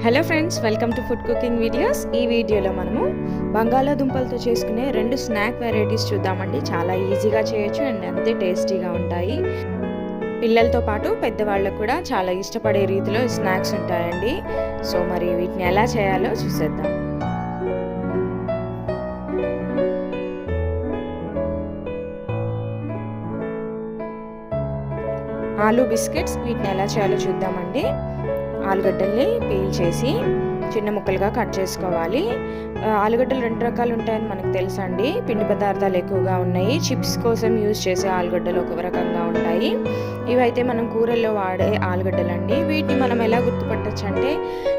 Hello friends, welcome to food cooking videos. ఈ వీడియోలో మనము బంగాళాదుంపలతో చేసుకునే 2 స్నాక్ వెరైటీస్ చూద్దామండి. చాలా ఈజీగా చేయొచ్చు అండ్ అంతే టేస్టీగా ఉంటాయి. పిల్లలతో పాటు పెద్దవాళ్ళకు కూడా చాలా ఇష్టపడే రీతిలో స్నాక్స్ ఉంటాయండి. సో మరి వీటిని ఎలా చేయాలో చూసేద్దాం. ఆలూ బిస్కెట్స్ వీటిని ఎలా చేయాలో చూద్దామండి. ఆలుగడ్డల్ని పీల్ చేసి చిన్న ముక్కలుగా కట్ చేసుకోవాలి. ఆలుగడ్డలు 2 రకాలు ఉంటాయని మనకు తెలుసండి. పిండి పదార్థాలు ఎక్కువగా ఉన్నాయి. చిప్స్ కోసం యూజ్ చేసే ఆలుగడ్డలు ఒక రకంగా ఉంటాయి. ఇవైతే మనం కూరల్లో వాడే ఆలుగడ్డలండి. వీటిని మనం ఎలా గుర్తుపట్టచ్చు అంటే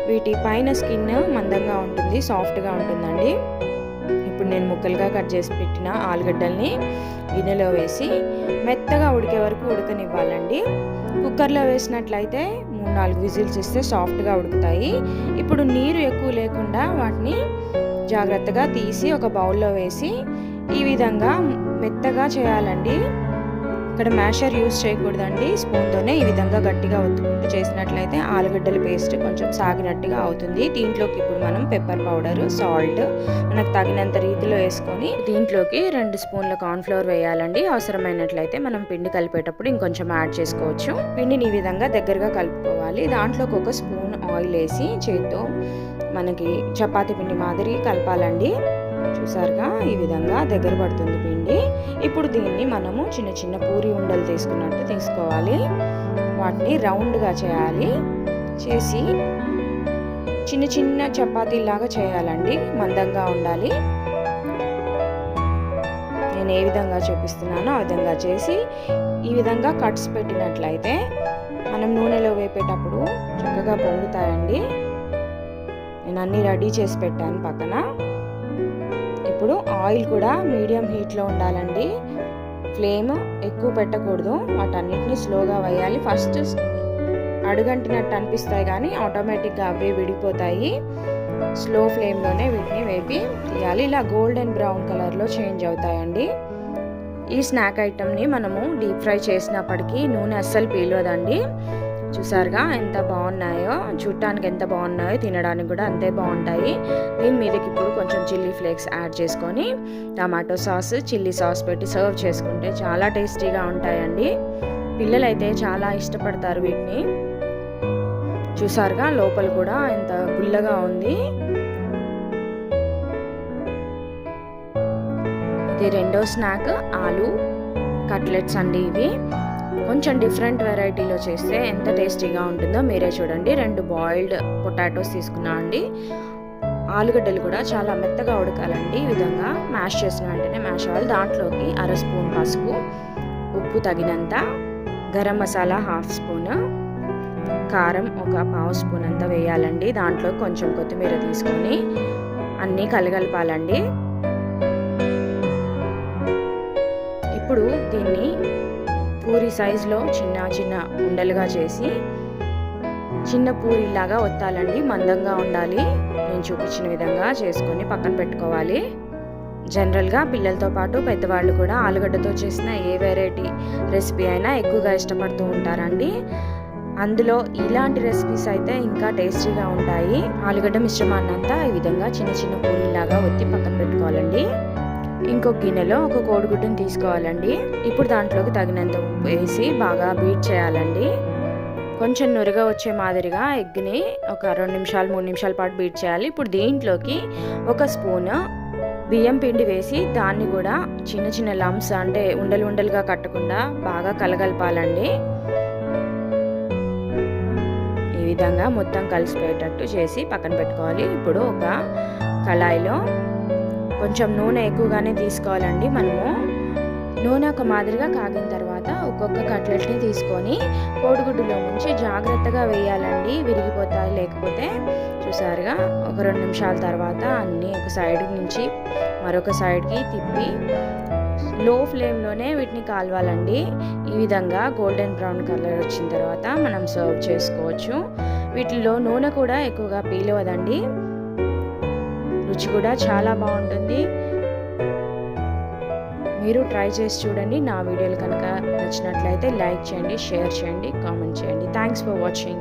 వీటి పైన స్కిన్ మందంగా ఉంటుంది, సాఫ్ట్గా ఉంటుందండి. ఇప్పుడు నేను ముక్కలుగా కట్ చేసి పెట్టిన ఆలుగడ్డల్ని గిన్నెలో వేసి మెత్తగా ఉడికే వరకు ఉడకనివ్వాలండి. కుక్కర్లో వేసినట్లయితే 3-4 విజిల్స్ ఇస్తే సాఫ్ట్గా ఉడుకుతాయి. ఇప్పుడు నీరు ఎక్కువ లేకుండా వాటిని జాగ్రత్తగా తీసి ఒక బౌల్లో వేసి ఈ విధంగా మెత్తగా చేయాలండి. ఇక్కడ మ్యాషర్ యూజ్ చేయకూడదండి. స్పూన్తోనే ఈ విధంగా గట్టిగా ఒత్తుకుంటూ చేసినట్లయితే ఆలుగడ్డల పేస్ట్ కొంచెం సాగినట్టుగా అవుతుంది. దీంట్లోకి ఇప్పుడు మనం పెప్పర్ పౌడర్, సాల్ట్ మనకు తగినంత రీతిలో వేసుకొని దీంట్లోకి 2 స్పూన్ల కార్న్ఫ్లవర్ వేయాలండి. అవసరమైనట్లయితే మనం పిండి కలిపేటప్పుడు ఇంకొంచెం యాడ్ చేసుకోవచ్చు. పిండిని ఈ విధంగా దగ్గరగా కలుపుకోవాలి. దాంట్లోకి 1 స్పూన్ ఆయిల్ వేసి చేత్తో మనకి చపాతీ పిండి మాదిరి కలపాలండి. చూసారుగా ఈ విధంగా దగ్గర పడుతుంది పిండి. ఇప్పుడు దీన్ని మనము చిన్న చిన్న పూరి ఉండలు తీసుకున్నట్టు తీసుకోవాలి. వాటిని రౌండ్గా చేయాలి. చేసి చిన్న చిన్న చపాతీలాగా చేయాలండి. మందంగా ఉండాలి. నేను ఏ విధంగా చూపిస్తున్నానో ఆ విధంగా చేసి ఈ విధంగా కట్స్ పెట్టినట్లయితే మనం నూనెలో వేపేటప్పుడు చక్కగా పొంగుతాయండి. నేను అన్నీ రెడీ చేసి పెట్టాను పక్కన. ఇప్పుడు ఆయిల్ కూడా మీడియం హీట్లో ఉండాలండి. ఫ్లేమ్ ఎక్కువ పెట్టకూడదు. వాటన్నిటిని స్లోగా వేయాలి. ఫస్ట్ అడుగంటినట్టు అనిపిస్తాయి కానీ ఆటోమేటిక్గా అవే విడిపోతాయి. స్లో ఫ్లేమ్లోనే వీటిని వేపి తీయాలి. ఇలా గోల్డెన్ బ్రౌన్ కలర్లో చేంజ్ అవుతాయండి. ఈ స్నాక్ ఐటమ్ని మనము డీప్ ఫ్రై చేసినప్పటికీ నూనె అస్సలు పీలవదండి. చూసారుగా ఎంత బాగున్నాయో, చూడటానికి ఎంత బాగున్నాయో, తినడానికి కూడా అంతే బాగుంటాయి. దీని మీదకి ఇప్పుడు కొంచెం చిల్లీ ఫ్లేక్స్ యాడ్ చేసుకొని టమాటో సాస్, చిల్లీ సాస్ పెట్టి సర్వ్ చేసుకుంటే చాలా టేస్టీగా ఉంటాయండి. పిల్లలైతే చాలా ఇష్టపడతారు వీటిని. చూసారుగా లోపల కూడా ఎంత గుల్లగా ఉంది. ఇది రెండో స్నాక్ ఆలూ కట్లెట్స్ అండి. ఇవి కొంచెం డిఫరెంట్ వెరైటీలో చేస్తే ఎంత టేస్టీగా ఉంటుందో మీరే చూడండి. 2 బాయిల్డ్ పొటాటోస్ తీసుకున్నా అండి. ఆలుగడ్డలు కూడా చాలా మెత్తగా ఉడకాలండి. ఈ విధంగా మ్యాష్ చేసిన వెంటనే మ్యాష్ అవ్వాలి. దాంట్లోకి 1/2 స్పూన్ పసుపు, ఉప్పు తగినంత, గరం మసాలా 1/2 స్పూన్, కారం 1/2 స్పూన్ అంతా వేయాలండి. దాంట్లో కొంచెం కొత్తిమీర తీసుకొని అన్నీ కలగలపాలండి. ఇప్పుడు దీన్ని పూరి సైజులో చిన్న చిన్న ఉండలుగా చేసి చిన్న పూరిలాగా ఒత్తాలండి. మందంగా ఉండాలి. నేను చూపించిన విధంగా చేసుకొని పక్కన పెట్టుకోవాలి. జనరల్గా పిల్లలతో పాటు పెద్దవాళ్ళు కూడా ఆలుగడ్డతో చేసిన ఏ వెరైటీ రెసిపీ అయినా ఎక్కువగా ఇష్టపడుతూ ఉంటారండి. అందులో ఇలాంటి రెసిపీస్ అయితే ఇంకా టేస్టీగా ఉంటాయి. ఆలుగడ్డ మిశ్రమాన్నంతా ఈ విధంగా చిన్న చిన్న పూరిలాగా ఒత్తి పక్కన పెట్టుకోవాలండి. ఇంకొక గిన్నెలో ఒక కోడిగుడ్డుని తీసుకోవాలండి. ఇప్పుడు దాంట్లోకి తగినంత ఉప్పు వేసి బాగా బీట్ చేయాలండి. కొంచెం నురగ వచ్చే మాదిరిగా ఎగ్ని ఒక 2 నిమిషాలు 3 నిమిషాల పాటు బీట్ చేయాలి. ఇప్పుడు దీంట్లోకి 1 స్పూన్ బియ్యం పిండి వేసి దాన్ని కూడా చిన్న చిన్న లమ్స్ అంటే ఉండలు ఉండలుగా కట్టకుండా బాగా కలగలపాలండి. ఈ విధంగా మొత్తం కలిసిపోయేటట్టు చేసి పక్కన పెట్టుకోవాలి. ఇప్పుడు ఒక కళాయిలో కొంచెం నూనె ఎక్కువగానే తీసుకోవాలండి. మనము నూనె ఒక మాదిరిగా కాగిన తర్వాత ఒక్కొక్క కట్లెట్ని తీసుకొని కోడిగుడ్డులో ముంచి జాగ్రత్తగా వేయాలండి. విరిగిపోతాయి లేకపోతే. చూసారుగా ఒక 2 నిమిషాల తర్వాత అన్నీ ఒక సైడ్ నుంచి మరొక సైడ్కి తిప్పి లో ఫ్లేమ్లోనే వీటిని కాల్వాలండి. ఈ విధంగా గోల్డెన్ బ్రౌన్ కలర్ వచ్చిన తర్వాత మనం సర్వ్ చేసుకోవచ్చు. వీటిలో నూనె కూడా ఎక్కువగా పీలవదండి. రుచి కూడా చాలా బాగుంటుంది. మీరు ట్రై చేసి చూడండి. నా వీడియోలు కనుక నచ్చినట్లయితే లైక్ చేయండి, షేర్ చేయండి, కామెంట్ చేయండి. Thanks for watching.